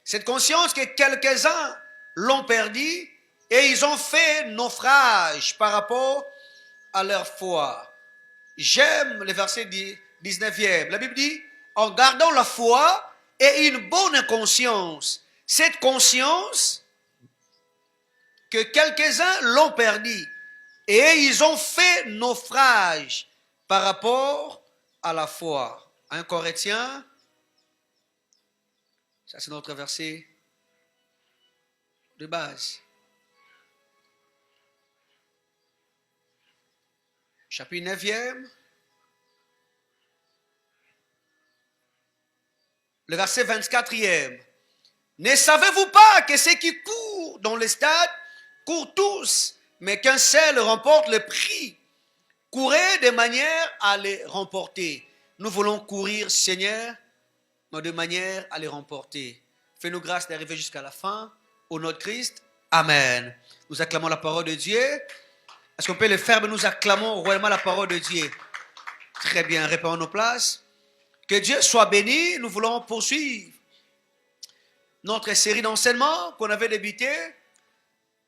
Cette conscience que quelques-uns l'ont perdue et ils ont fait naufrage par rapport à leur foi. J'aime le verset 19e. La Bible dit, en gardant la foi et une bonne conscience. Cette conscience que quelques-uns l'ont perdue et ils ont fait naufrage par rapport à la foi. 1 Corinthiens, ça c'est notre verset de base. Chapitre 9e, le verset 24e. Ne savez-vous pas que ceux qui courent dans les stades courent tous, mais qu'un seul remporte le prix? Courez de manière à les remporter. Nous voulons courir, Seigneur, mais de manière à les remporter. Fais-nous grâce d'arriver jusqu'à la fin. Au nom de Christ, Amen. Nous acclamons la parole de Dieu. Est-ce qu'on peut le faire? Mais nous acclamons royalement la parole de Dieu. Très bien, répondons nos places. Que Dieu soit béni. Nous voulons poursuivre notre série d'enseignements qu'on avait débuté.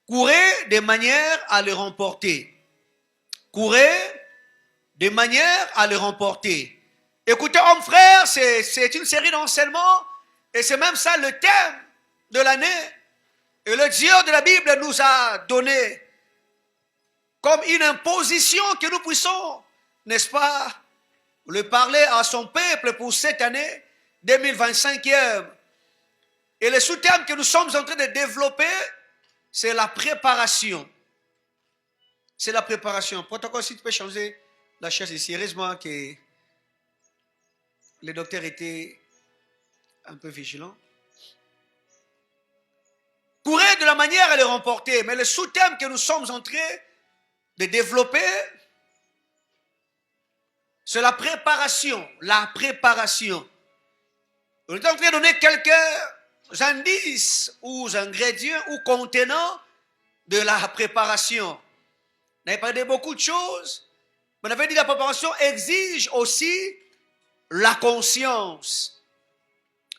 Courez de manière à le remporter. Courez de manière à le remporter. Écoutez, hommes frères, c'est une série d'enseignements et c'est même ça le thème de l'année. Et le Dieu de la Bible nous a donné comme une imposition que nous puissions, n'est-ce pas, le parler à son peuple pour cette année 2025e. Et le sous-thème que nous sommes en train de développer, c'est la préparation. C'est la préparation. Protocole, si tu peux changer la chaise ici. Heureusement que les docteurs étaient un peu vigilants. Courez de la manière à les remporter. Mais le sous-thème que nous sommes en train de développer, c'est la préparation. La préparation. On est en train de donner quelques indices ou ingrédients ou contenants de la préparation. On avait parlé de beaucoup de choses, mais on avait dit que la préparation exige aussi la conscience.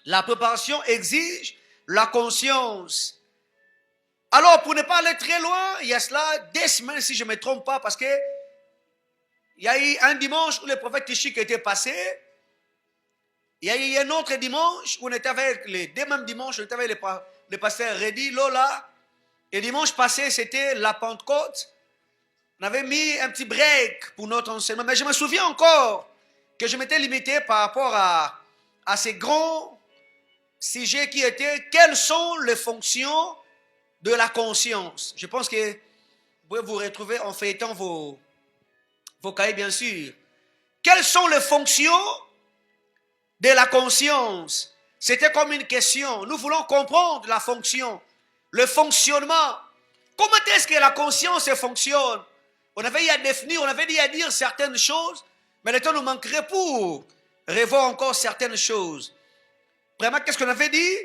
La préparation exige la conscience. Alors, pour ne pas aller très loin, il y a cela 2 semaines, si je ne me trompe pas, parce que il y a eu un dimanche où le prophète Tichik était passé. Il y a eu un autre dimanche où on était avec les 2 mêmes dimanches, on était avec le pasteur Reddy, Lola. Et dimanche passé, c'était la Pentecôte. On avait mis un petit break pour notre enseignement. Mais je me souviens encore que je m'étais limité par rapport à ces grands sujets qui étaient quelles sont les fonctions de la conscience. Je pense que vous pouvez vous retrouver en feuilletant vos cahiers, bien sûr. Quelles sont les fonctions de la conscience? C'était comme une question. Nous voulons comprendre la fonction, le fonctionnement. Comment est-ce que la conscience fonctionne? On avait eu à définir, on avait dit à dire certaines choses, mais le temps nous manquerait pour revoir encore certaines choses. Vraiment, qu'est-ce qu'on avait dit?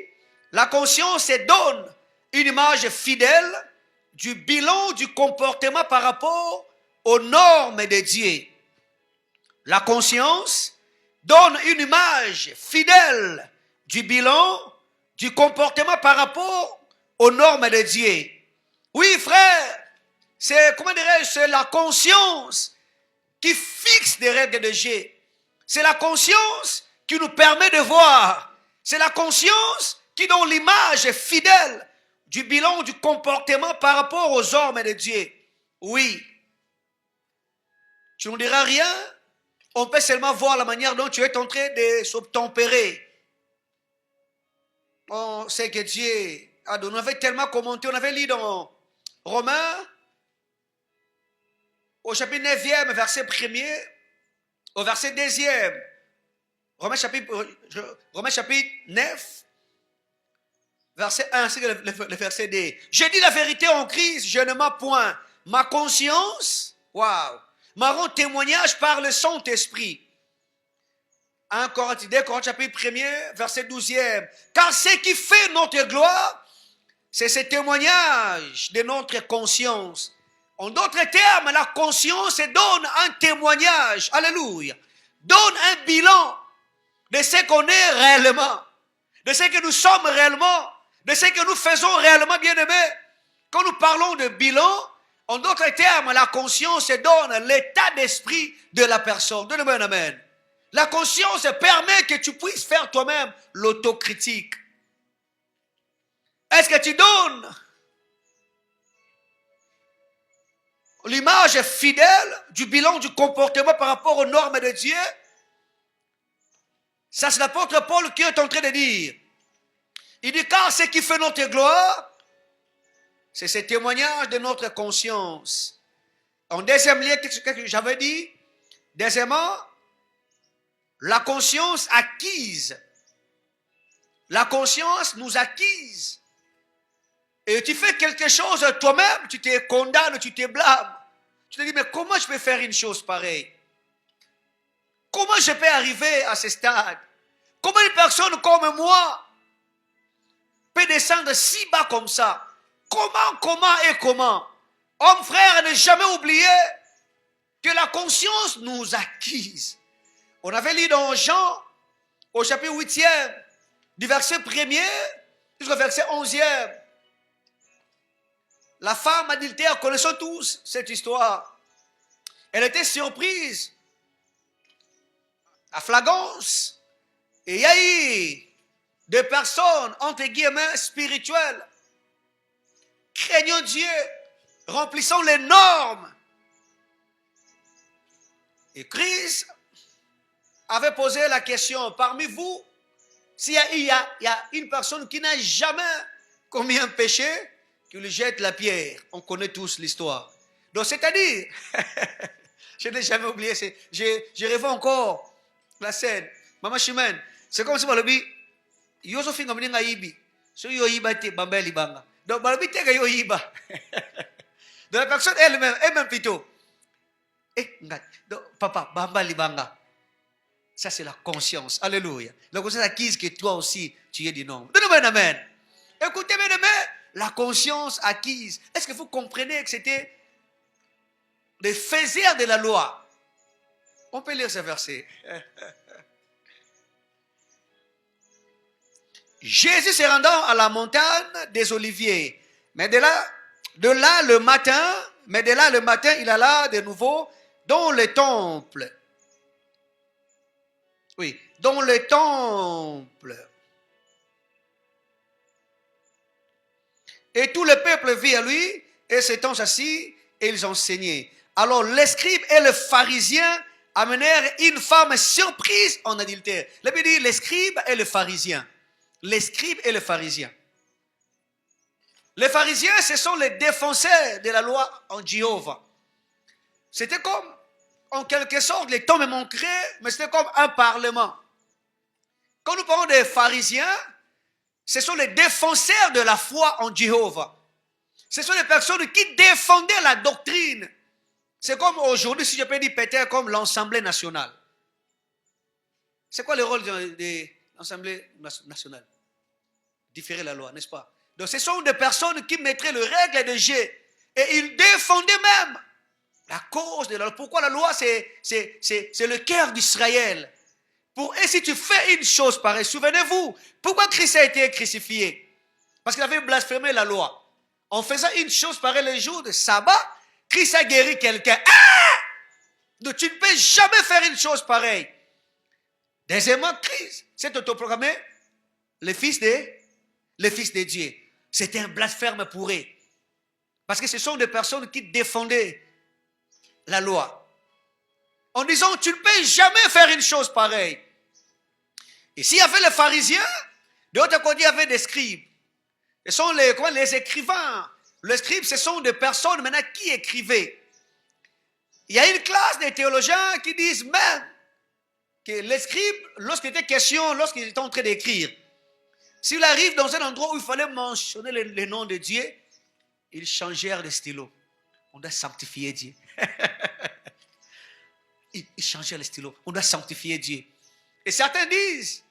La conscience donne une image fidèle du bilan du comportement par rapport aux normes de Dieu. La conscience donne une image fidèle du bilan du comportement par rapport aux normes de Dieu. Oui, frère, c'est la conscience qui fixe des règles de Dieu. C'est la conscience qui nous permet de voir. C'est la conscience qui donne l'image fidèle du bilan du comportement par rapport aux normes de Dieu. Oui. Tu ne diras rien. On peut seulement voir la manière dont tu es en train de s'obtempérer. On sait que Dieu a donné. On avait tellement commenté, on avait lu dans Romains, au chapitre 9e, verset 1er, au verset 2e. Romains chapitre 9, verset 1, c'est le verset 2. Je dis la vérité en Christ, je ne mens point. Ma conscience, waouh, m'a rend témoignage par le Saint-Esprit. 1 Corinthiens, 2 Corinthiens chapitre 1er, verset 12e. Car ce qui fait notre gloire, c'est ce témoignage de notre conscience. En d'autres termes, la conscience donne un témoignage, alléluia, donne un bilan de ce qu'on est réellement, de ce que nous sommes réellement, de ce que nous faisons réellement, bien-aimés. Quand nous parlons de bilan, en d'autres termes, la conscience donne l'état d'esprit de la personne. Donnez-moi un amen. La conscience permet que tu puisses faire toi-même l'autocritique. Est-ce que tu donnes l'image fidèle du bilan du comportement par rapport aux normes de Dieu? Ça, c'est l'apôtre Paul qui est en train de dire. Il dit, car ce qui fait notre gloire, c'est ce témoignage de notre conscience. En deuxième lieu, qu'est-ce que j'avais dit? Deuxièmement, la conscience acquise. La conscience nous acquise. Et tu fais quelque chose toi-même, tu te condamnes, tu te blâmes. Tu te dis, mais comment je peux faire une chose pareille? Comment je peux arriver à ce stade? Comment une personne comme moi peut descendre si bas comme ça? Comment? Homme, frère, ne jamais oublier que la conscience nous acquise. On avait lu dans Jean, au chapitre 8e, du verset 1er jusqu'au verset 11e. La femme adultère, connaissons tous cette histoire. Elle était surprise, à flagrance. Et il y a eu des personnes, entre guillemets, spirituelles, craignant Dieu, remplissant les normes. Et Christ avait posé la question, parmi vous, s'il y a une personne qui n'a jamais commis un péché, qui lui jette la pierre. On connaît tous l'histoire. Donc c'est-à-dire, je n'ai jamais oublié, je rêve encore la scène. Maman Chimène, c'est comme si Balobi, Yosofi Ngamenga Ibi, so yo Iba te Bamba Libanga. Donc Balobi te yo Iba. Donc la personne elle-même plutôt. Donc papa, Bamba Libanga. Ça c'est la conscience. Alléluia. La conscience acquise que toi aussi tu es du nombre. Donnez-moi un amen. Écoutez mes amis, la conscience acquise. Est-ce que vous comprenez que c'était des faiseurs de la loi? On peut lire ce verset. Jésus se rendant à la montagne des Oliviers. Mais de là le matin, il alla de nouveau dans le temple. Oui, dans le temple. Et tout le peuple vit à lui, et s'étant assis, et ils enseignaient. Alors les scribes et les pharisiens amenèrent une femme surprise en adultère. La Bible dit les scribes et les pharisiens. Les scribes et les pharisiens. Les pharisiens, ce sont les défenseurs de la loi en Jéhovah. C'était comme, en quelque sorte, les temps me manqueraient, mais c'était comme un parlement. Quand nous parlons des pharisiens, ce sont les défenseurs de la foi en Jéhovah. Ce sont les personnes qui défendaient la doctrine. C'est comme aujourd'hui, si je peux dire peut-être comme l'Assemblée nationale. C'est quoi le rôle de l'Assemblée nationale? Différer la loi, n'est-ce pas? Donc ce sont des personnes qui mettraient les règles de Dieu. Et ils défendaient même la cause de la loi. Pourquoi la loi, c'est le cœur d'Israël. Et si tu fais une chose pareille, souvenez-vous, pourquoi Christ a été crucifié? Parce qu'il avait blasphémé la loi. En faisant une chose pareille le jour de sabbat, Christ a guéri quelqu'un. Ah! Donc tu ne peux jamais faire une chose pareille. Deuxièmement, Christ s'est autoproclamé le fils de Dieu. C'était un blasphème pour eux. Parce que ce sont des personnes qui défendaient la loi. En disant, tu ne peux jamais faire une chose pareille. Et s'il y avait les pharisiens, de l'autre côté, il y avait des scribes. Ce sont les écrivains. Les scribes, ce sont des personnes maintenant qui écrivaient. Il y a une classe des théologiens qui disent même que les scribes, lorsqu'il était question, lorsqu'ils étaient en train d'écrire, s'il arrive dans un endroit où il fallait mentionner le nom de Dieu, ils changèrent de stylo. On doit sanctifier Dieu. Ils changèrent le stylo. On doit sanctifier Dieu. Et certains disent,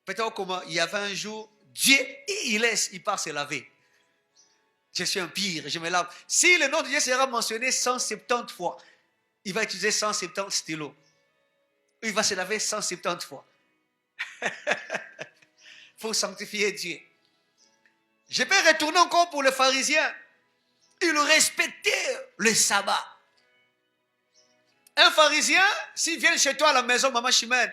peut-être comment, il y avait un jour, Dieu, il part se laver. Je suis un pire, je me lave. Si le nom de Dieu sera mentionné 170 fois, il va utiliser 170 stylos. Il va se laver 170 fois. pour sanctifier Dieu. Je peux retourner encore pour les pharisiens. Ils respectaient le sabbat. Un pharisien, s'il vient chez toi à la maison, maman Chimène,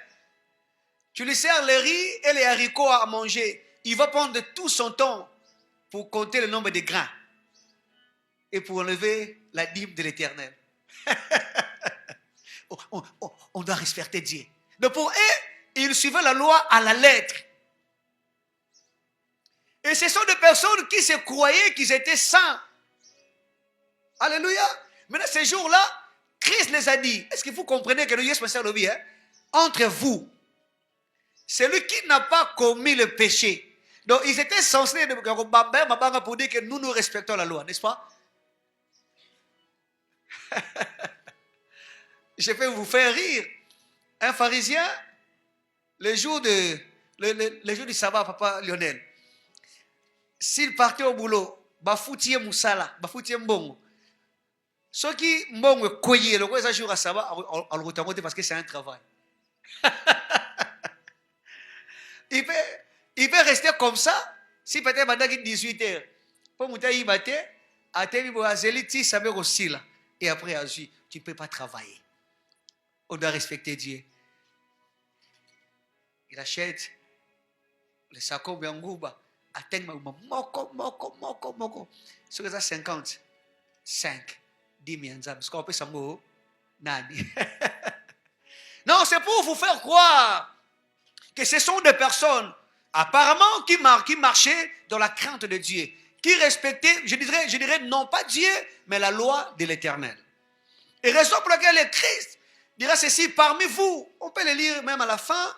tu lui sers le riz et les haricots à manger. Il va prendre tout son temps pour compter le nombre de grains et pour enlever la dîme de l'Éternel. On doit respecter Dieu. Donc pour eux, ils suivaient la loi à la lettre. Et ce sont des personnes qui se croyaient qu'ils étaient saints. Alléluia. Maintenant, ces jours-là, Christ les a dit, est-ce que vous comprenez que nous sommes le bien, entre vous, celui qui n'a pas commis le péché. Donc, ils étaient censés pour dire que nous respectons la loi, n'est-ce pas? Je vais vous faire rire. Un pharisien, le jour du sabbat, papa Lionel, s'il partait au boulot, bafoutie moussala, bafoutie mbongo. Ceux qui mbongo koye, le quoi ça jour à sabbat, on le retrouve parce que c'est un travail. Il peut rester comme ça, si peut-être pendant 18 heures. Pour monter y matin, à terre, à zéliti, ça va aussi là. Et après, à tu ne peux pas travailler. On doit respecter Dieu. Il achète le saco Biangouba. Attends, moko. Ce que ça 50, 5, 10 000 parce qu'on peut s'en go, nani. Non, c'est pour vous faire croire que ce sont des personnes apparemment qui marchaient dans la crainte de Dieu, qui respectaient, je dirais non pas Dieu, mais la loi de l'Éternel. Et raison pour laquelle le Christ dira ceci, parmi vous, on peut le lire même à la fin,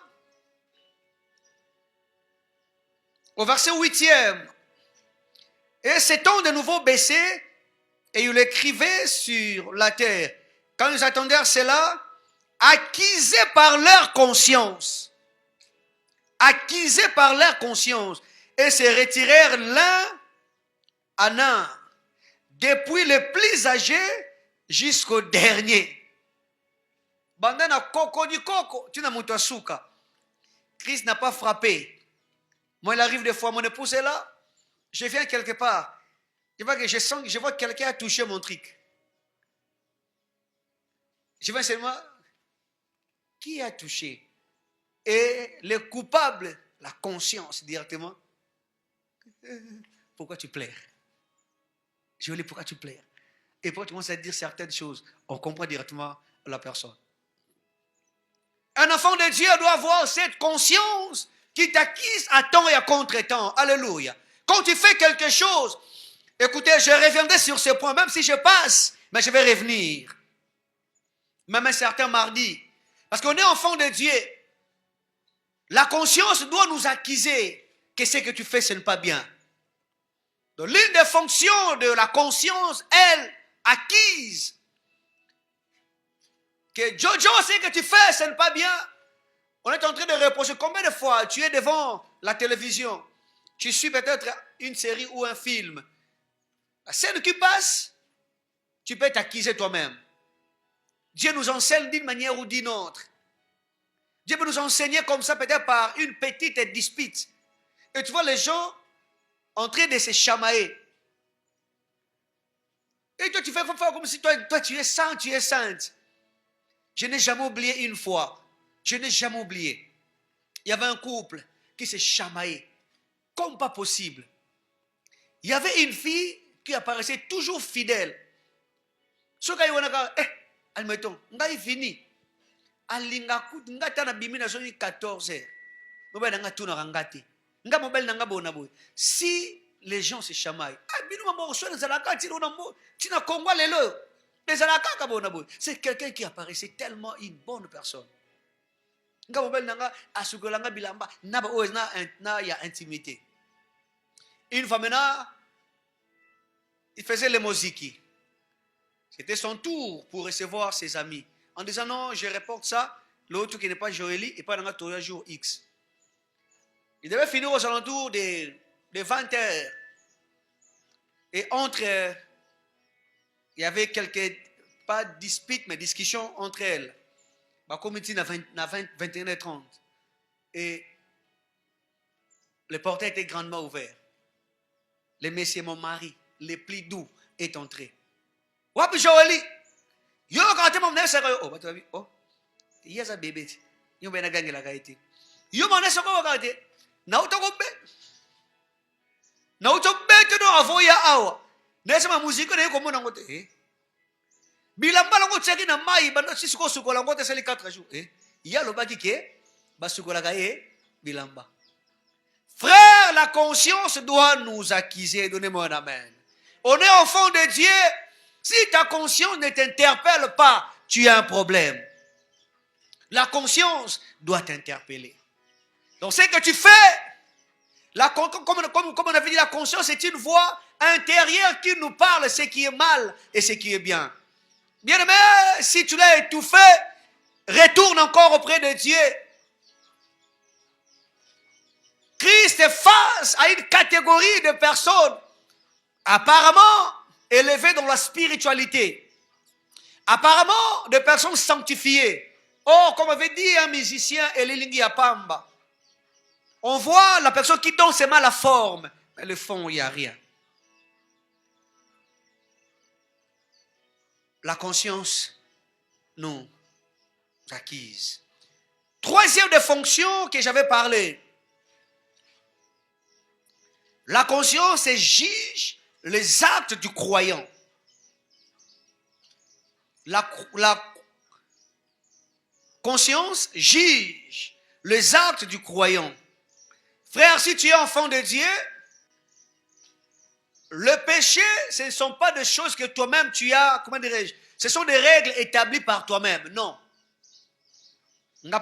au verset 8e, et s'étant de nouveau baissé, et il écrivait sur la terre. Quand ils attendirent cela, acquisés par leur conscience, et se retirèrent l'un à l'un, depuis le plus âgé jusqu'au dernier. Bandana koko du koko, tu n'as monté à souka. Christ n'a pas frappé. Moi, il arrive des fois, mon épouse est là, je viens quelque part, je vois que quelqu'un a touché mon truc. Je vois seulement, qui a touché? Et le coupable, la conscience directement. Pourquoi tu pleures? Je lui dis, pourquoi tu pleures? Et pourquoi tu commences à dire certaines choses? On comprend directement la personne. Un enfant de Dieu doit avoir cette conscience qui t'acquise à temps et à contre-temps. Alléluia. Quand tu fais quelque chose, écoutez, je reviendrai sur ce point, même si je passe, mais je vais revenir. Même un certain mardi. Parce qu'on est enfant de Dieu. La conscience doit nous acquiser que ce que tu fais, ce n'est pas bien. Donc, l'une des fonctions de la conscience, elle, acquise, que Jojo, ce que tu fais, ce n'est pas bien. On est en train de reprocher. Combien de fois tu es devant la télévision, tu suis peut-être une série ou un film. La scène qui passe, tu peux t'acquiser toi-même. Dieu nous enseigne d'une manière ou d'une autre. Dieu peut nous enseigner comme ça, peut-être par une petite dispute. Et tu vois les gens en train de se chamailler. Et toi, tu fais comme si toi tu es saint, tu es sainte. Je n'ai jamais oublié une fois. Je n'ai jamais oublié. Il y avait un couple qui se chamaillait. Comme pas possible. Il y avait une fille qui apparaissait toujours fidèle. Ce qu'il y a, admettons, on a fini. Ngata na bimina soni 14 heures. Mobile nanga tuna rangati. Nga mobile nanga bona boy. Si les gens se chamaillent, c'est quelqu'un qui apparaissait tellement une bonne personne. Nga mobile nanga asugolanga bilamba naba oezna na ya intimité. Une fois maintenant, il faisait les moziki. C'était son tour pour recevoir ses amis. En disant non, je reporte ça, l'autre qui n'est pas Joélie et pas dans le jour X. Il devait finir aux alentours de 20 heures. Et entre, il y avait quelques, pas disputes, mais discussions entre elles. Bah, comme il dit, à 21h30. Et Le portail était grandement ouvert. Le messieurs, mon mari, le plus doux, est entré. Wapi Joeli? Yo quand mon nez oh bah tu as vu oh il y a un bébé yo ben gagné la gaïté yo mon nez ko regardé na utoko be to avoya awa nese ma musique ne ko mona ngote bilamba lango tsaki na mai bando sisuko sukola ngote seli 4 jours ya lo baki ke basukola gaé bilamba. Frère, la conscience doit nous acquiser. Donnez-moi un amen. On est enfant de Dieu. Si ta conscience ne t'interpelle pas, tu as un problème. La conscience doit t'interpeller. Donc, ce que tu fais, comme on avait dit, la conscience est une voix intérieure qui nous parle ce qui est mal et ce qui est bien. Bien-aimé, si tu l'as étouffé, retourne encore auprès de Dieu. Christ est face à une catégorie de personnes apparemment élevées dans la spiritualité, apparemment de personnes sanctifiées. Or, comme avait dit un musicien, Elilingi Apamba, on voit la personne qui donne ses mains la forme, mais le fond, il n'y a rien. La conscience nous acquise. Troisième des fonctions que j'avais parlé. La conscience juge les actes du croyant. La conscience juge les actes du croyant. Frère, si tu es enfant de Dieu, le péché, ce ne sont pas des choses que toi-même tu as, comment dirais-je, ce sont des règles établies par toi-même. Non. Non.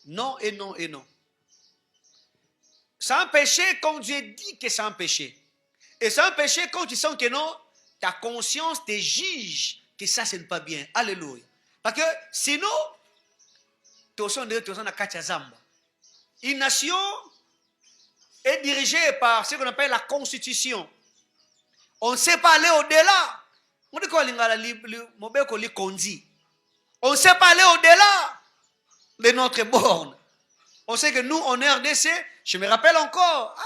Non et non et non. C'est un péché quand Dieu dit que c'est un péché. Et c'est un péché quand tu sens que non, ta conscience te juge que ça, ce n'est pas bien. Alléluia. Parce que sinon, une nation est dirigée par ce qu'on appelle la constitution. On ne sait pas aller au-delà. On ne sait pas aller au-delà de notre borne. On sait que nous, en RDC, je me rappelle encore,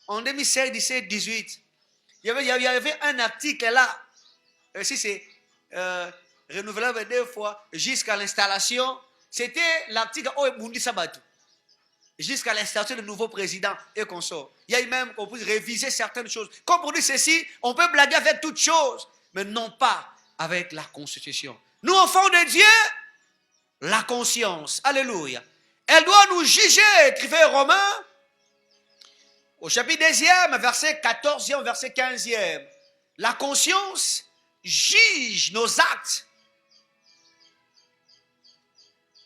en 2016, 17, 18, il y avait un article là, si c'est renouvelable 2 fois jusqu'à l'installation, c'était l'article Oebundi Sabatou, jusqu'à l'installation du nouveau président et consort. Il y a eu même qu'on puisse réviser certaines choses. Comme pour dire ceci, on peut blaguer avec toutes choses, mais non pas avec la constitution. Nous, enfants de Dieu, la conscience, alléluia, elle doit nous juger, écrivait Romains, au chapitre 2e, verset 14e, verset 15e. La conscience juge nos actes.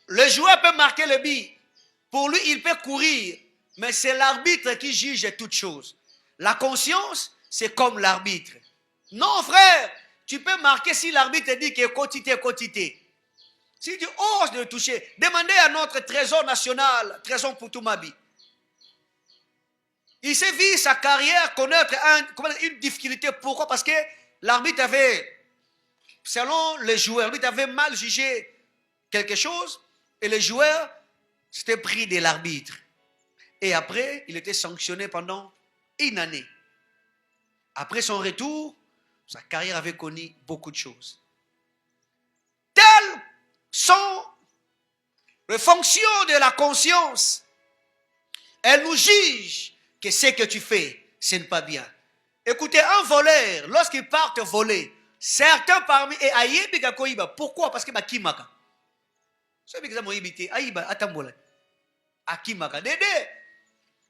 Le joueur peut marquer le but. Pour lui, il peut courir, mais c'est l'arbitre qui juge toutes choses. La conscience, c'est comme l'arbitre. Non, frère, tu peux marquer si l'arbitre dit que quotité. Si tu oses de le toucher, demandez à notre trésor national, trésor Poutumabi. Il s'est vu sa carrière connaître une difficulté. Pourquoi? Parce que l'arbitre avait, selon les joueurs, l'arbitre avait mal jugé quelque chose et les joueurs s'étaient pris de l'arbitre. Et après, il était sanctionné pendant une année. Après son retour, sa carrière avait connu beaucoup de choses. Telles sont les fonctions de la conscience. Elle nous juge que ce que tu fais, ce n'est pas bien. Écoutez, un voleur, lorsqu'il part voler, certains parmi eux, pourquoi? Parce que Akimaka.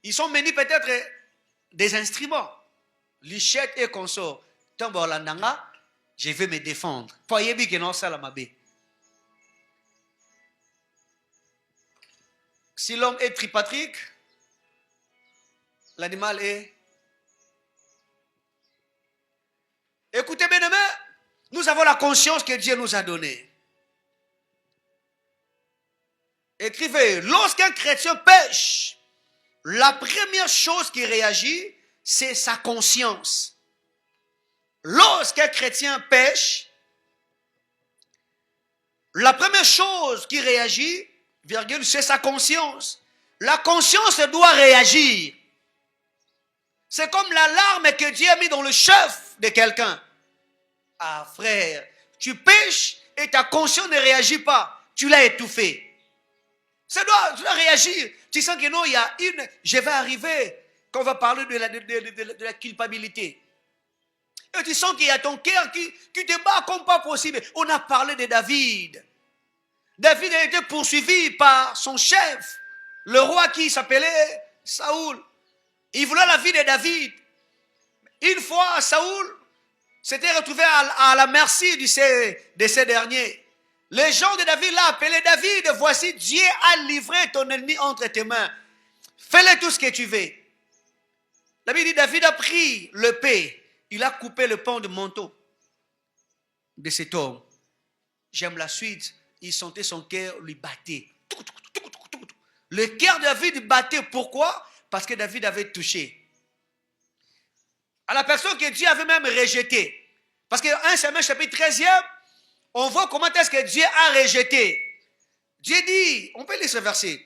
Ils sont menés peut-être des instruments, lichette et consort. Je vais me défendre. Si l'homme est tripatrique, l'animal est... Écoutez bien, nous avons la conscience que Dieu nous a donnée. Écrivez, lorsqu'un chrétien pêche, la première chose qui réagit, c'est sa conscience. Lorsqu'un chrétien pêche, la première chose qui réagit virgule, c'est sa conscience. La conscience doit réagir. C'est comme l'alarme que Dieu a mis dans le chef de quelqu'un. Ah frère, tu pêches et ta conscience ne réagit pas. Tu l'as étouffé. Tu dois réagir. Tu sens que non, il y a je vais arriver quand on va parler de la culpabilité. Et tu sens qu'il y a ton cœur qui te bat comme pas possible. On a parlé de David. David a été poursuivi par son chef, le roi qui s'appelait Saoul. Il voulait la vie de David. Une fois, Saoul s'était retrouvé à la merci de ces derniers. Les gens de David l'ont appelé: David, voici, Dieu a livré ton ennemi entre tes mains. Fais-le tout ce que tu veux. David a pris l'épée. Il a coupé le pan de manteau de cet homme. J'aime la suite. Il sentait son cœur lui battre. Le cœur de David battait. Pourquoi? Parce que David avait touché à la personne que Dieu avait même rejetée. Parce que 1 Samuel chapitre 13e, on voit comment est-ce que Dieu a rejeté. Dieu dit, on peut lire ce verset.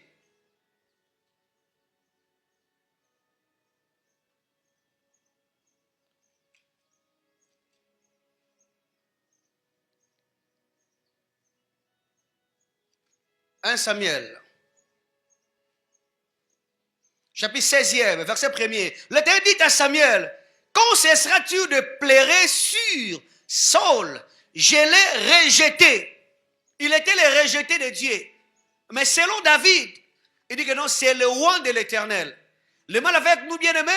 « 1 Samuel, chapitre 16e, verset 1er. L'Éternel dit à Samuel: quand cesseras-tu de pleurer sur Saul? Je l'ai rejeté. Il était le rejeté de Dieu. Mais selon David, il dit que non, c'est le roi de l'Éternel. Le mal avec nous, bien-aimés,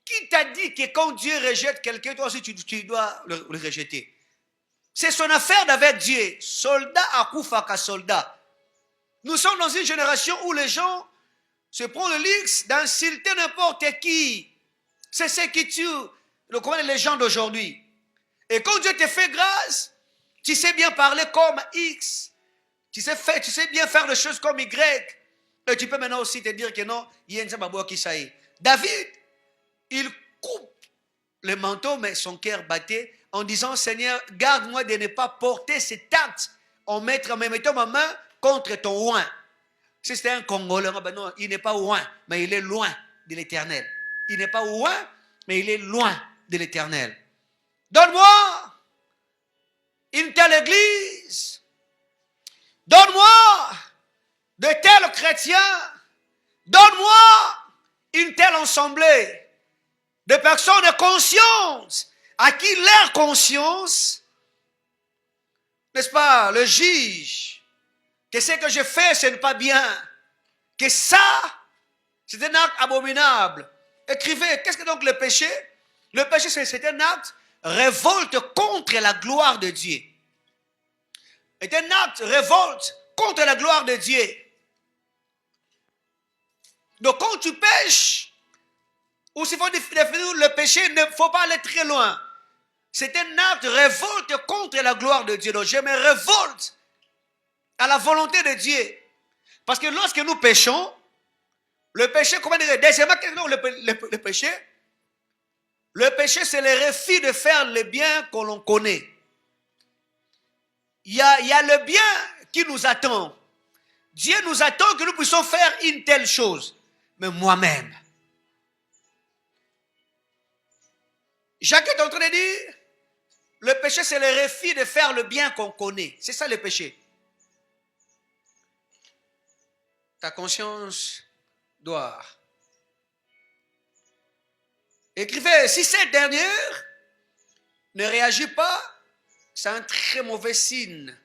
qui t'a dit que quand Dieu rejette quelqu'un, toi aussi tu dois le rejeter? C'est son affaire d'avec Dieu. Soldat à koufaka soldat. Nous sommes dans une génération où les gens se prennent le luxe d'insulter n'importe qui. C'est ce qui tue les gens d'aujourd'hui. Et quand Dieu te fait grâce, tu sais bien parler comme X. Tu sais bien faire des choses comme Y. Et tu peux maintenant aussi te dire que non, il y a une sababou qui ça y est. David, il coupe le manteau, mais son cœur battait en disant: Seigneur, garde-moi de ne pas porter cet acte en mettant ma main contre ton oint. Si c'était un Congolais, ben non, il n'est pas oint, mais il est loin de l'Éternel. Il n'est pas oint, mais il est loin de l'Éternel. Donne-moi une telle église. Donne-moi de tels chrétiens. Donne-moi une telle assemblée de personnes de conscience à qui leur conscience, n'est-ce pas, le juge que ce que je fais, ce n'est pas bien. Que ça, c'est un acte abominable. Écrivez, qu'est-ce que donc le péché? Le péché, c'est un acte révolte contre la gloire de Dieu. C'est un acte révolte contre la gloire de Dieu. Donc quand tu pêches, ou s'il faut définir le péché, il ne faut pas aller très loin. C'est un acte révolte contre la gloire de Dieu. Donc je me révolte à la volonté de Dieu. Parce que lorsque nous péchons, le péché, comment dire, deuxièmement, qu'est-ce que le péché? Le péché, c'est le refus de faire le bien que l'on connaît. Il y a le bien qui nous attend. Dieu nous attend que nous puissions faire une telle chose. Mais moi-même, Jacques est en train de dire, le péché, c'est le refus de faire le bien qu'on connaît. C'est ça le péché. Ta conscience doit. Écrivez, si cette dernière ne réagit pas, c'est un très mauvais signe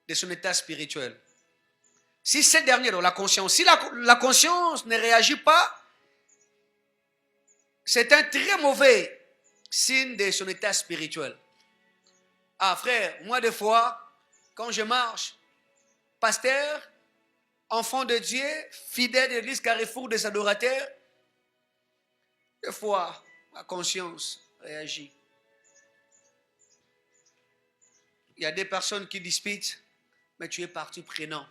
de son état spirituel. Si cette dernière, la conscience, si la conscience ne réagit pas, c'est un très mauvais signe de son état spirituel. Ah frère, moi des fois, quand je marche, pasteur, enfant de Dieu, fidèle de l'église Carrefour des adorateurs, des fois, ma conscience réagit. Il y a des personnes qui disputent, mais tu es parti prenant.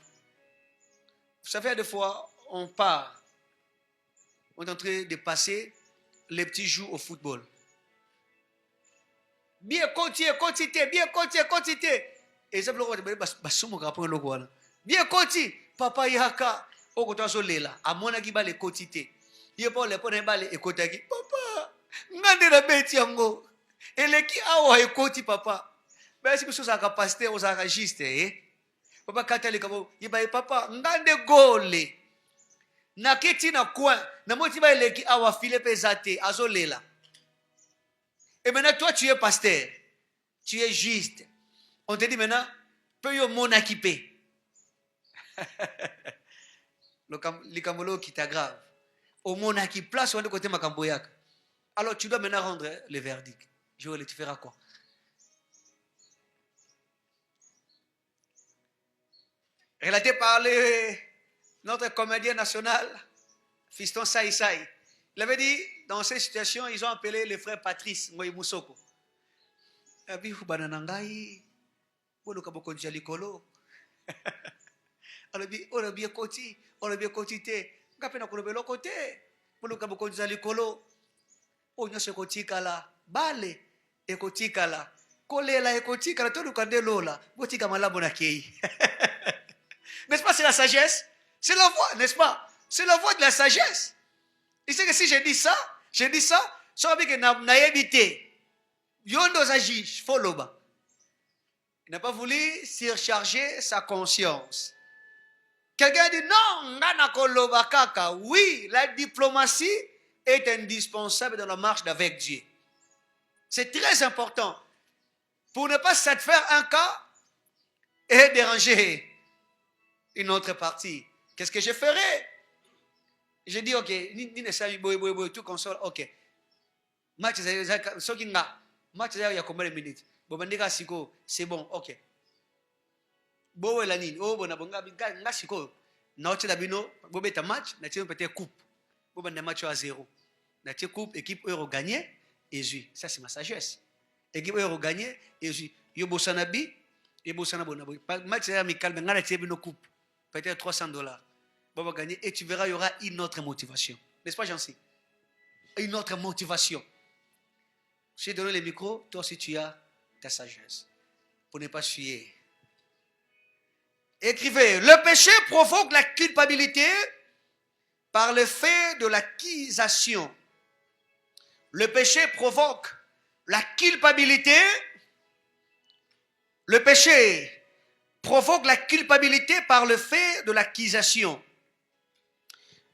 Vous savez, des fois, on part, on est en train de passer les petits jours au football. Bien quantité. Et ça, bien quantité. papa yaka okoto azolela amonaki bale ekoti te ye mpo lepona bale ekotaki papa nga nde nabeti yango eleki awa ekoti papa basi biso ozalaka paster ozalaka juste papa kati alekabo yebaye papa nga nde gole naketi na coin namoti baeleki awa file mpe eza te azolela. Et maintenant toi tu es pasteur, tu es juste, on te dit maintenant peu yo mona kipé likambo qui t'aggrave au mona qui place on côté makambo yaka. Alors tu dois maintenant rendre le verdict. Joël, tu feras quoi? Relaté par notre comédien national, Fiston Saïsaï. Il avait dit, dans ces situations, ils ont appelé le frère Patrice Ngoyi Moussoko. Il a dit, bananangai, bolo kaboko njalikolo. Alors dit, on a bien côté, on a bien côté. Ngapé na kolobelo côté, bolo kaboko njalikolo. O nyose kotikala, bale ekotikala, kolela ekotikala, to lukande lola, botika malabo na kei. N'est-ce pas, c'est la sagesse? C'est la voix, n'est-ce pas? C'est la voix de la sagesse. Il sait que si je dis ça, ça veut dire que n'a évité. Yondo Zajish, Foloba. Il n'a pas voulu surcharger sa conscience. Quelqu'un dit non, Ngana Koloba Kaka. Oui, la diplomatie est indispensable dans la marche avec Dieu. C'est très important pour ne pas satisfaire un cas et déranger une autre partie. Qu'est-ce que je ferai? Je dis ok, ni ne savi boy tout console ok. Match soki nga match ya combien de minutes? Bobandika siko c'est bon ok. Bowe la nini? Oh bona bonga nga siko. Na oche la bino bobeta match na tient peut-être coupe. Bobanda match à 0. Na tient coupe équipe euro gagné et jui. Ça c'est ma sagesse. Équipe euro gagné et jui. Yo bosana bi et bosana bona boy. Match ya amical nga na tient bino coupe. Peut-être $300. On va gagner et tu verras, il y aura une autre motivation. N'est-ce pas, Jancy? Une autre motivation. J'ai donné le micro, toi aussi tu as ta sagesse. Pour ne pas fuir. Écrivez, le péché provoque la culpabilité par le fait de l'accusation. Le péché provoque la culpabilité. Le péché provoque la culpabilité par le fait de l'accusation.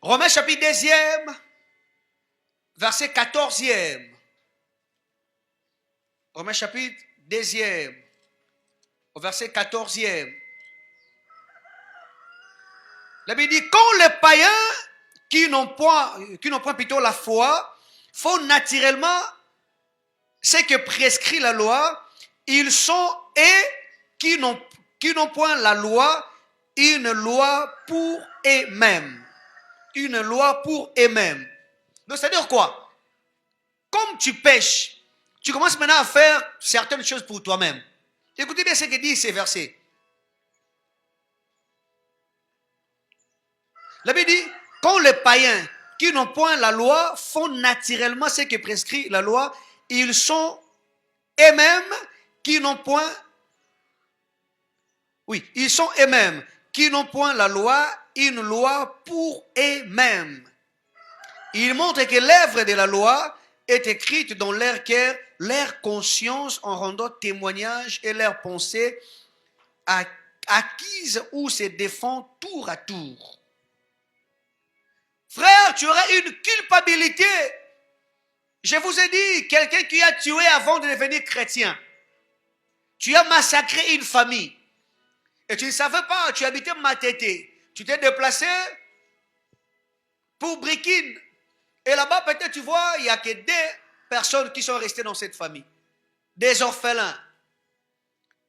Romains chapitre 2, verset 14e. Romains chapitre 2, au verset 14e. La Bible dit, quand les païens qui n'ont point plutôt la foi font naturellement ce que prescrit la loi, ils sont qui n'ont point la loi, une loi pour eux-mêmes. Une loi pour eux-mêmes. Donc, c'est-à-dire quoi? Comme tu pêches, tu commences maintenant à faire certaines choses pour toi-même. Écoutez bien ce que dit ces versets. La Bible dit, quand les païens qui n'ont point la loi font naturellement ce que prescrit la loi, ils sont eux-mêmes qui n'ont point... Oui, ils sont eux-mêmes qui n'ont point la loi, une loi pour eux-mêmes. Il montre que l'œuvre de la loi est écrite dans leur cœur, leur conscience en rendant témoignage et leur pensée acquise ou se défend tour à tour. Frère, tu auras une culpabilité. Je vous ai dit, quelqu'un qui a tué avant de devenir chrétien. Tu as massacré une famille. Et tu ne savais pas, tu habitais Matete. Tu t'es déplacé pour Brikine. Et là-bas, peut-être, tu vois, il n'y a que 2 personnes qui sont restées dans cette famille. Des orphelins.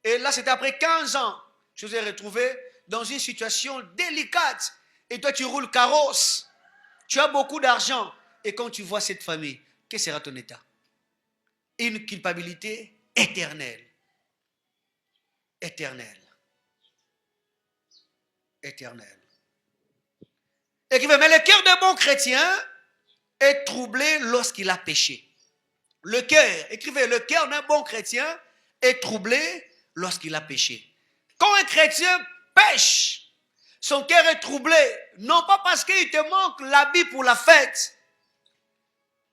Et là, c'était après 15 ans. Je vous ai retrouvé dans une situation délicate. Et toi, tu roules carrosse. Tu as beaucoup d'argent. Et quand tu vois cette famille, quel sera ton état? Une culpabilité éternelle. Éternelle. Éternelle. Mais le cœur d'un bon chrétien est troublé lorsqu'il a péché. Le cœur, écrivez, le cœur d'un bon chrétien est troublé lorsqu'il a péché. Quand un chrétien pêche, son cœur est troublé, non pas parce qu'il te manque l'habit pour la fête.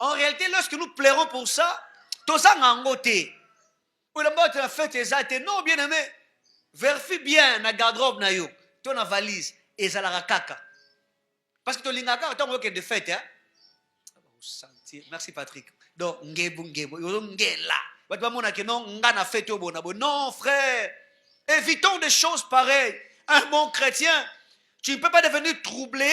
En réalité, lorsque nous pleurons pour ça, tout ça n'a pas été. Ou la fête est non, bien aimé. Vérifie bien la garde-robe na yo, ton valise et la kaka. Parce que ton lingaka tant que de fête hein. Merci Patrick. Donc non frère, évitons des choses pareilles. Un bon chrétien, tu ne peux pas devenir troublé.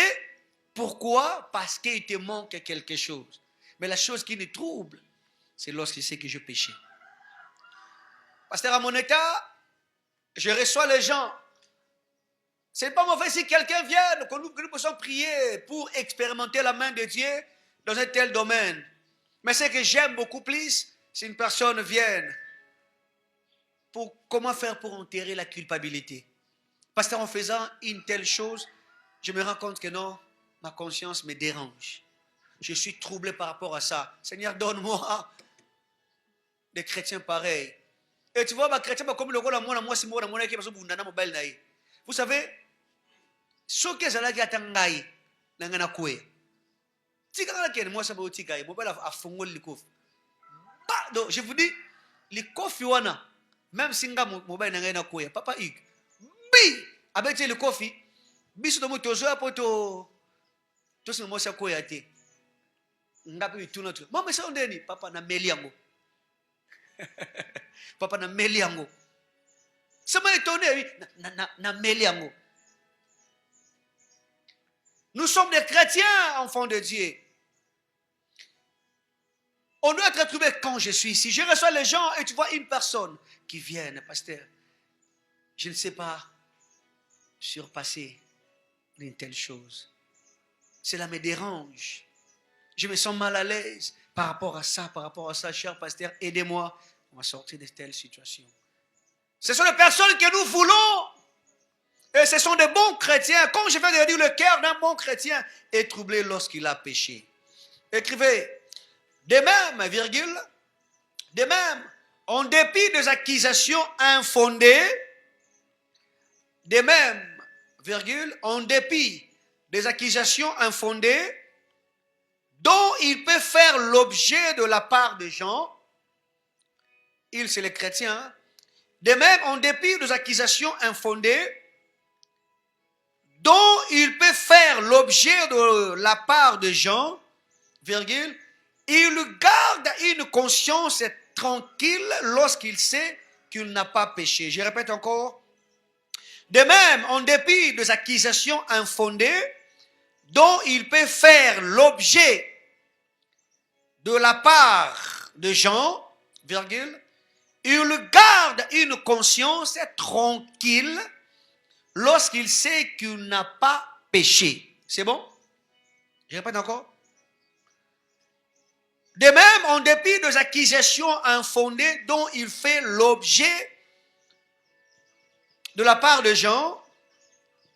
Pourquoi? Parce qu'il te manque quelque chose. Mais la chose qui nous trouble, c'est lorsqu'il sait que je péchais. Pasteur, à mon état, je reçois les gens. Ce n'est pas mauvais si quelqu'un vient, que nous pouvons prier pour expérimenter la main de Dieu dans un tel domaine. Mais ce que j'aime beaucoup plus, c'est une personne vienne. Comment faire pour enterrer la culpabilité? Pasteur, en faisant une telle chose, je me rends compte que non, ma conscience me dérange. Je suis troublé par rapport à ça. Seigneur, donne-moi des chrétiens pareils. Et tu vois, ma chrétien, comme le rôle à moi, c'est moi, qui vous savez, ce que j'ai dit à Tangaï, n'a koué. Si quelqu'un moi, ça va au Tigaï, moi, à Fongol, le coffre. Donc, je vous dis, le coffre, même si mobile n'a koué, papa Hugues, bi, avec le coffre, bis de moto, pour tout ce que moi, ça koué à te. Ngapi tout notre. Moi, mais ça, on dit, papa na meliango. Papa na meliango. Ça m'a étonné, na meliango. Nous sommes des chrétiens, enfants de Dieu. On doit être trouvé quand je suis ici. Je reçois les gens et tu vois une personne qui vient, pasteur. Je ne sais pas surpasser une telle chose. Cela me dérange. Je me sens mal à l'aise par rapport à ça, cher pasteur. Aidez-moi. On va sortir de telles situations. Ce sont les personnes que nous voulons. Et ce sont des bons chrétiens. Comme je viens de dire, le cœur d'un bon chrétien est troublé lorsqu'il a péché. Écrivez, de même, virgule, de même, en dépit des accusations infondées, de même, virgule, en dépit des accusations infondées, dont il peut faire l'objet de la part des gens, il c'est les chrétiens, hein? De même, en dépit des accusations infondées, dont il peut faire l'objet de la part de gens, virgule, il garde une conscience tranquille lorsqu'il sait qu'il n'a pas péché. Je répète encore. De même, en dépit des accusations infondées, dont il peut faire l'objet de la part de gens, virgule, il garde une conscience tranquille lorsqu'il sait qu'il n'a pas péché. C'est bon? Je répète encore. De même, en dépit des accusations infondées dont il fait l'objet de la part de gens,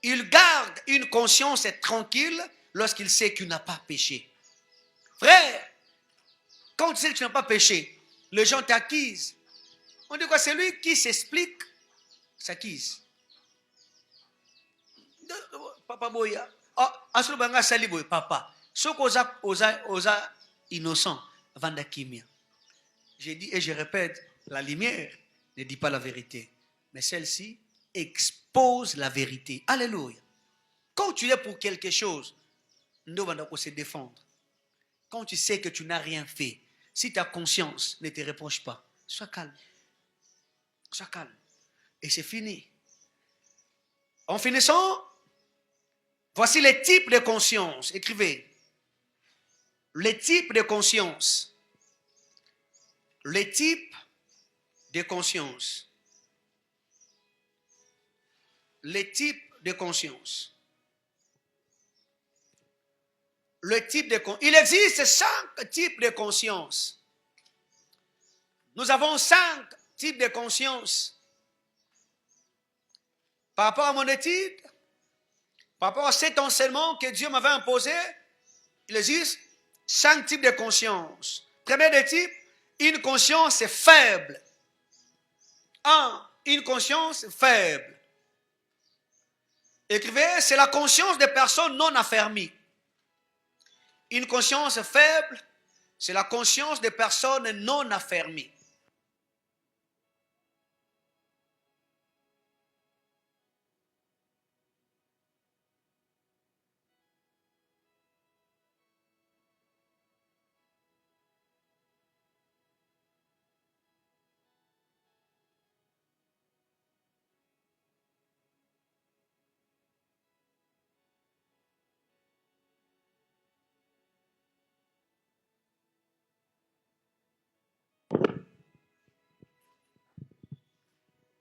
il garde une conscience tranquille lorsqu'il sait qu'il n'a pas péché. Frère, quand tu sais que tu n'as pas péché, les gens t'accusent. On dit quoi? C'est lui qui s'explique, s'accuse. Papa boya. Asolo banga sali boy papa. Soko oza innocent vanda kimia. Je dis et je répète, la lumière ne dit pas la vérité, mais celle-ci expose la vérité. Alléluia. Quand tu es pour quelque chose, nous devons se défendre. Quand tu sais que tu n'as rien fait, si ta conscience ne te reproche pas, sois calme. Sois calme. Et c'est fini. En finissant, voici les types de conscience. Écrivez. Les types de conscience. Les types de conscience. Les types de conscience. Le type de conscience. Il existe 5 types de conscience. Nous avons 5 types de conscience. Par rapport à mon étude, par rapport à cet enseignement que Dieu m'avait imposé, il existe 5 types de conscience. Premier des types, une conscience faible. Une conscience faible. Écrivez, c'est la conscience des personnes non affermies. Une conscience faible, c'est la conscience des personnes non affermies.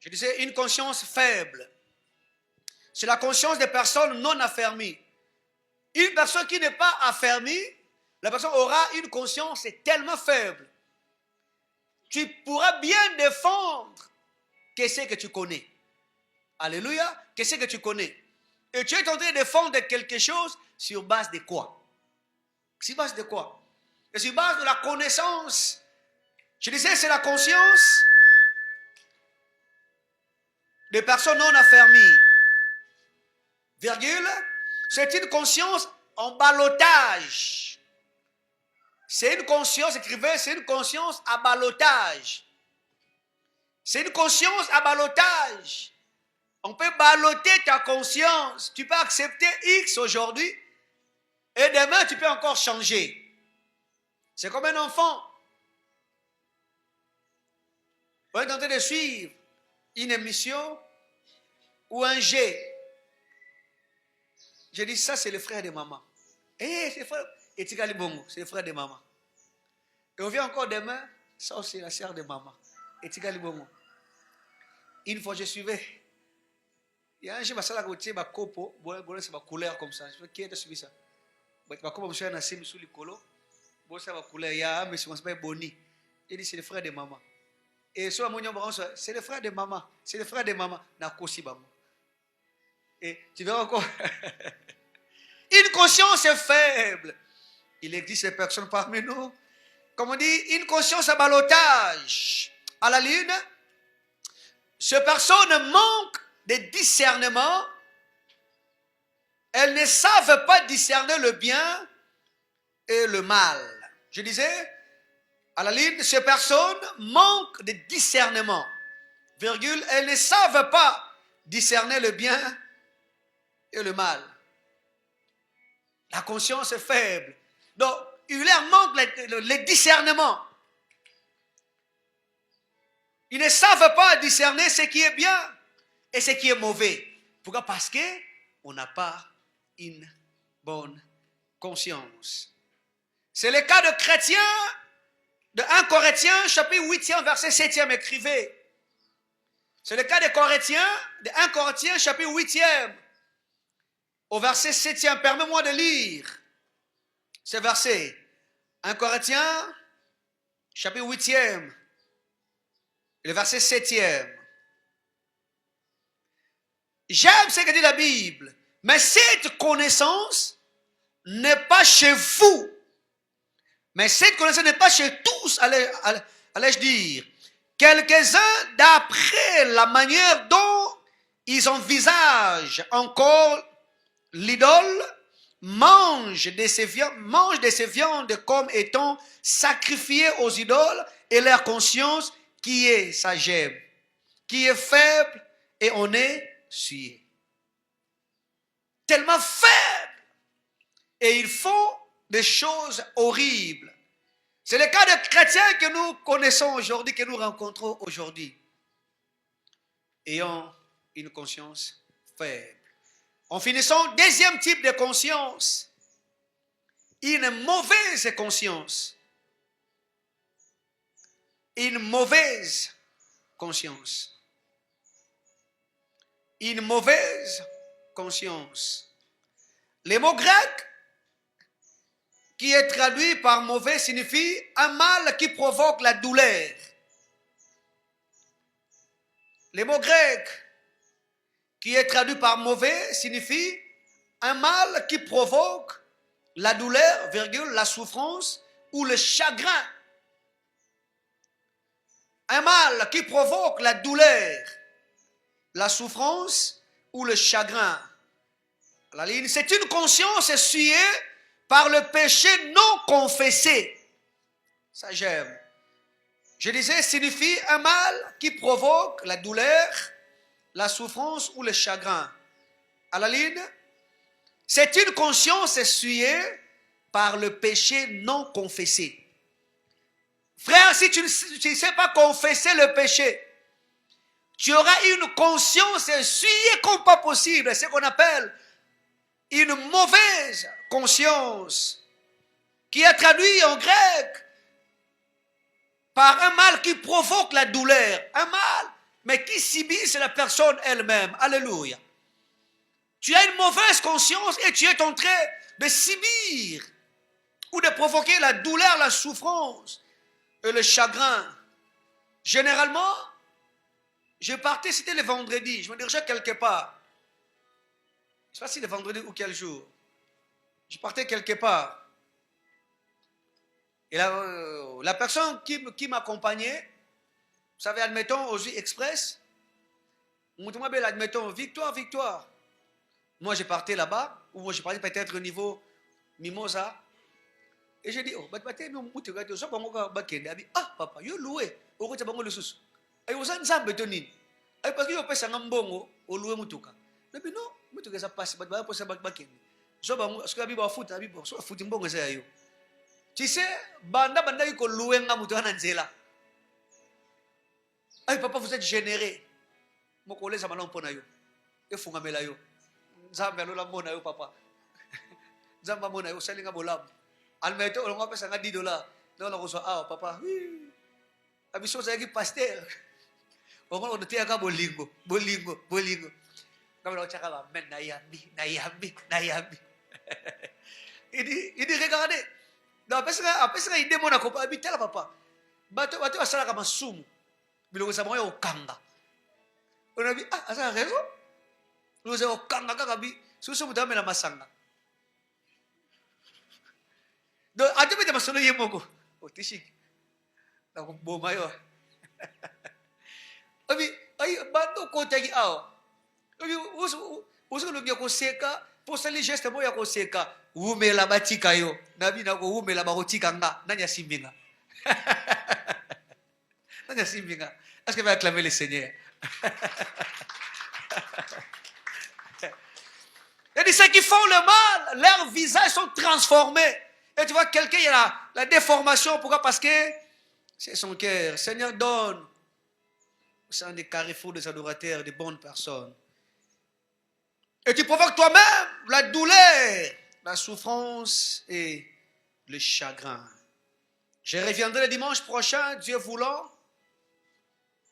Je disais une conscience faible. C'est la conscience des personnes non affermies. Une personne qui n'est pas affermie, la personne aura une conscience tellement faible. Tu pourras bien défendre qu'est-ce que tu connais. Alléluia, qu'est-ce que tu connais. Et tu es en train de défendre quelque chose sur base de quoi? Sur base de quoi? Et sur base de la connaissance. Je disais, c'est la conscience des personnes non affermies. Virgule, c'est une conscience en ballottage. C'est une conscience, écrivez, c'est une conscience à ballottage. C'est une conscience à ballottage. On peut balloter ta conscience. Tu peux accepter X aujourd'hui et demain tu peux encore changer. C'est comme un enfant. On est en train de suivre une émission ou un G. Je dis ça, c'est le frère de maman. Eh, c'est le frère. Et Tigali Bongo, c'est le frère de maman. Et on vient encore demain, ça c'est la sœur de maman. Et Tigali Bongo. Une fois je suivais. Il y a un jour, je suis allé à copo, c'est ma couleur comme ça. Je fais qui est suivi ça? Ma copo, je suis allé sous le colo. C'est ma couleur. Il y a un monsieur qui s'appelle Boni. Il dit c'est le frère de maman. Et soit mon nom, c'est le frère de maman. C'est le frère de maman. Na kosi bamo. Et tu verras encore. Une conscience faible. Il existe des personnes parmi nous, comme on dit, une conscience à ballottage. À la lune, ces personnes manquent de discernement. Elles ne savent pas discerner le bien et le mal. Je disais, à la lune, ces personnes manquent de discernement. Virgule, elles ne savent pas discerner le bien et le mal. La conscience est faible. Donc, il leur manque le discernement. Ils ne savent pas discerner ce qui est bien et ce qui est mauvais. Pourquoi? Parce qu'on n'a pas une bonne conscience. C'est le cas de chrétiens, de 1 Corinthiens, chapitre 8, verset 7, écrivez. C'est le cas des Corinthiens, de 1 Corinthiens, chapitre 8, au verset 7. Permets-moi de lire ce verset. 1 Corinthiens, chapitre 8, le verset 7. J'aime ce que dit la Bible, mais cette connaissance n'est pas chez vous. Mais cette connaissance n'est pas chez tous, allais-je dire. Quelques-uns, d'après la manière dont ils envisagent encore l'idole, mangent de ces viandes comme étant sacrifiées aux idoles, et leur conscience qui est sagesse, qui est faible, et on est sué. Tellement faible. Et ils font des choses horribles. C'est le cas de chrétiens que nous connaissons aujourd'hui, que nous rencontrons aujourd'hui, ayant une conscience faible. En finissant, deuxième type de conscience, une mauvaise conscience. Une mauvaise conscience. Une mauvaise conscience. Le mot grec qui est traduit par mauvais signifie un mal qui provoque la douleur. Le mot grec qui est traduit par mauvais signifie un mal qui provoque la douleur, virgule, la souffrance ou le chagrin. Un mal qui provoque la douleur, la souffrance ou le chagrin. la ligne, c'est une conscience essuyée par le péché non confessé. Ça j'aime. Je disais, signifie un mal qui provoque la douleur, la souffrance ou le chagrin. À la ligne, c'est une conscience essuyée par le péché non confessé. Frère, si tu ne sais pas confesser le péché, tu auras une conscience essuyée comme pas possible. C'est ce qu'on appelle une mauvaise conscience, qui est traduit en grec par un mal qui provoque la douleur. Un mal, mais qui subit, c'est la personne elle-même. Alléluia. Tu as une mauvaise conscience et tu es en train de subir ou de provoquer la douleur, la souffrance et le chagrin. Généralement, je partais, c'était le vendredi, je me dirigeais quelque part. Je ne sais pas si le vendredi ou quel jour. Je partais quelque part. Et la personne qui m'accompagnait, vous savez, admettons, aux Express, admettons, Victoire, Victoire. Moi, je partais là-bas, ou moi, je partais peut-être au niveau Mimosa. Et j'ai dit, oh, ah, papa, yo loué, au côté bango le sous. Et vous en savez, Tony. Et parce que yo pèse un bongo, au loué mutuka. Mais non, mutuka ça passe, bah, pour ça, bakende. So bango, ce que la Bible a foot, la Bible, so foot mbongo ça yo. Tu sais, banda yuko loué nga mutuka nanzela. Ay, papa, vous êtes généré. Mon collègue, ça m'a l'empona yo. Et fungamela yo. Nzambe alola mona yo, papa. Nzamba mona yo, salinga bolam. Almeto, on va passer à $10. Non, on reçoit, ah, papa, oui. Abisso, c'est qui pasteur. On va noter à bolingo, bolingo, bolingo. Comme on tient à men, nayambi. Il dit, regardez. Non, après ça, il demande à quoi habiter là, papa. Bateau, à ça, comme un soum. Mais le savon est au kanga. On a dit, ah, ça a raison. Nous avons au kanga, kagabi. Sous ce bout la masanga. Donc, à deux minutes, je suis allé au Tichik. Donc, bon, maillot. Ay, bando côté qui a. Où le bien qu'on seka, pour ça les gestes moi ya qu'on seka. Où me la batika yo. Nabi na ko où me la barotika nga. Nanya simbinga. Nanya simbinga. Est-ce que va acclamer le Seigneur? Il dit ceux qui font le mal, leurs visages sont transformés. Et tu vois, quelqu'un, il a la déformation. Pourquoi? Parce que c'est son cœur. Seigneur donne au sein des carrefours des adorateurs, des bonnes personnes. Et tu provoques toi-même la douleur, la souffrance et le chagrin. Je reviendrai le dimanche prochain, Dieu voulant.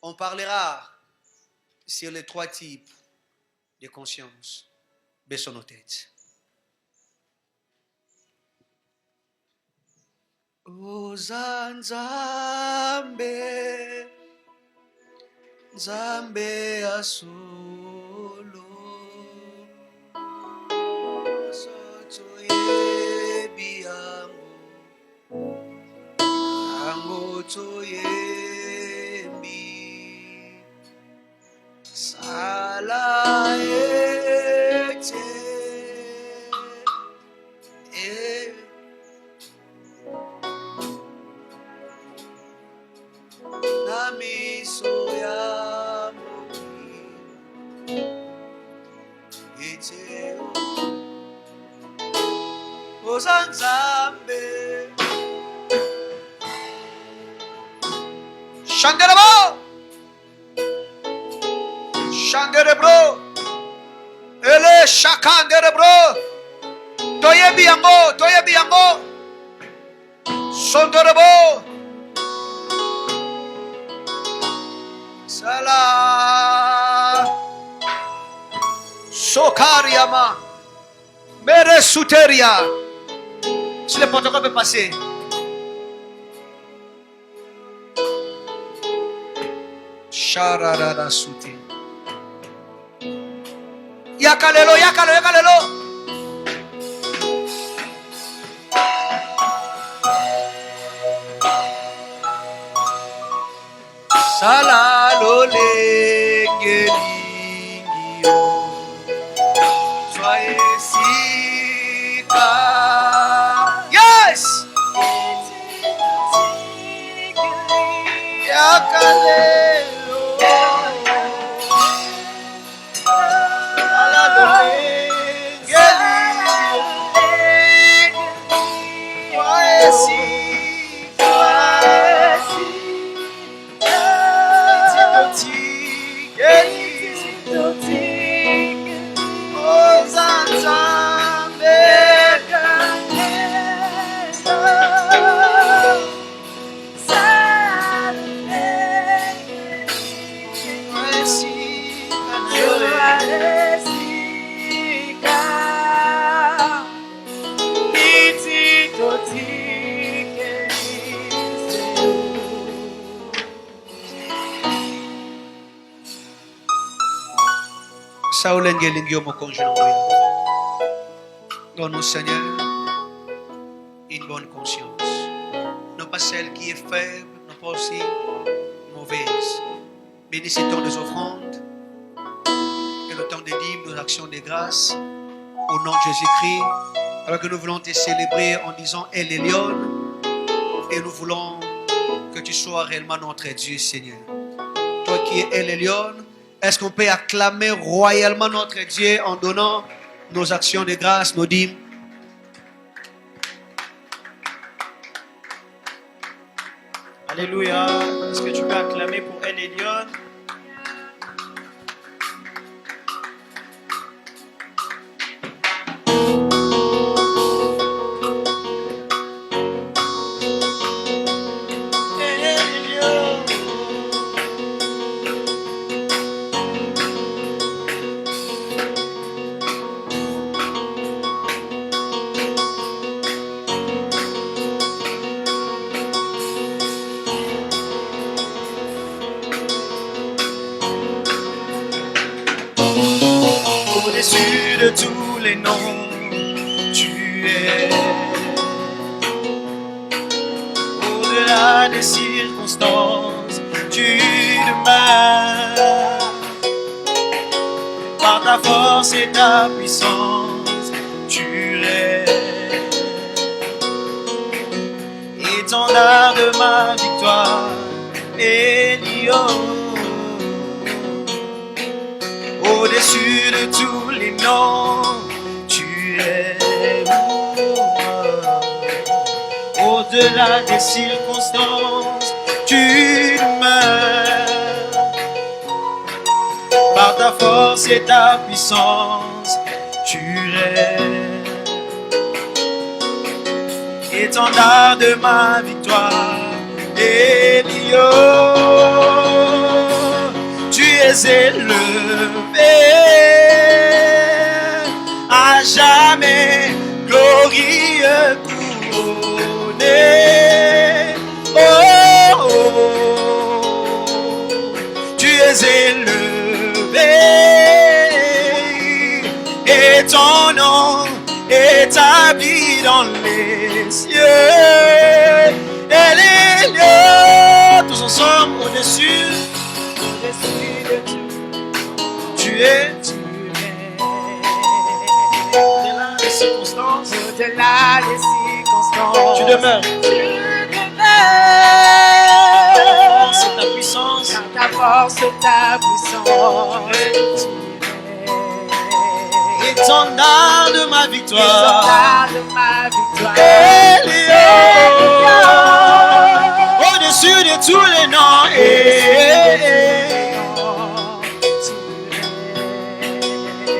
On parlera sur les 3 types de conscience. Baissons nos têtes. Nzambe, Nzambe asolo, soto yebi yango to yebi, sala ete. Nzambe Shangerebo Shangerebro Ele Shakangerebro Toyebi yango Sonderebo Sala Sokariama Mere Suteria. Si le protocole peut passer. Shararara Suti. Yakalelo. Salalo lengelingio. Soyez si Donne-nous, Seigneur, une bonne conscience. Non pas celle qui est faible, non pas aussi mauvaise. Bénis ce temps des offrandes et le temps des dîmes, nos actions de grâce. Au nom de Jésus-Christ, alors que nous voulons te célébrer en disant El Elyon, et nous voulons que tu sois réellement notre Dieu, Seigneur. Toi qui es El Elyon, est-ce qu'on peut acclamer royalement notre Dieu en donnant nos actions de grâce, nos dîmes? Alléluia. Est-ce que tu peux acclamer pour El Elyon? Au-dessus de tous les noms, tu es. Au-delà des circonstances, tu demeures. Par ta force et ta puissance, tu restes. Étendard de ma victoire, Elion. Au-dessus de tous les noms, tu es. Au-delà des circonstances, tu demeures. Par ta force et ta puissance, tu restes. Étendard de ma victoire, Elion. Tu es élevé à jamais, glorieux couronné. Oh, oh, tu es élevé et ton nom établi dans les cieux. Elle est lieu, tous ensemble au-dessus. Tu es, au-delà des circonstances, Au-delà des circonstances, tu demeures. tu demeures. C'est ta puissance, Par ta force et ta puissance, étendard de ma victoire. étendard de ma victoire. Elion, au-dessus de tous les noms.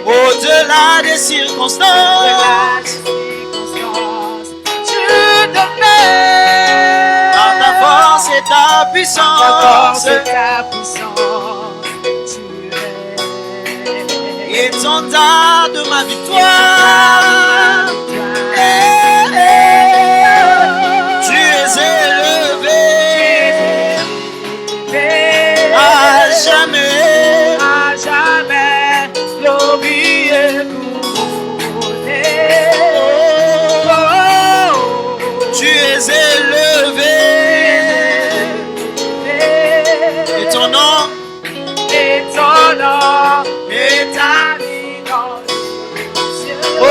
Au-delà des circonstances, Tu demeures. par ta force et ta Ta puissance, force et ta puissance, tu es. étendard de ma victoire. Tu es élevé à jamais. À jamais, glorieux couronné. Oh, Tu es élevé et ton nom et ton nom établi dans les cieux. oh,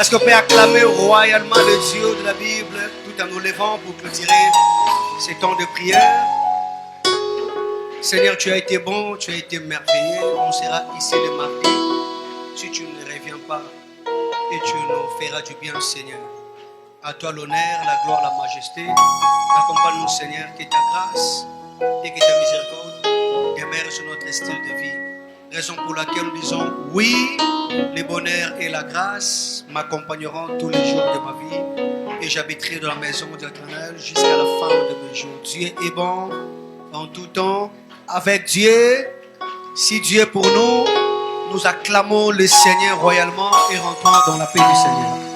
Est-ce qu'on peut acclamer royalement le Dieu de la Bible tout en nous levant pour clôturer ces temps de prière? Seigneur, tu as été bon, tu as été merveilleux. On sera ici le mardi si tu ne reviens pas et tu nous feras du bien, Seigneur. À toi l'honneur, la gloire, la majesté. Accompagne-nous, Seigneur, que ta grâce et que ta miséricorde demeurent sur notre style de vie. Raison pour laquelle nous disons oui, le bonheur et la grâce m'accompagneront tous les jours de ma vie et j'habiterai dans la maison de l'Éternel jusqu'à la fin de mes jours. Dieu est bon en tout temps. Avec Dieu, si Dieu est pour nous, nous acclamons le Seigneur royalement et rentrons dans la paix du Seigneur.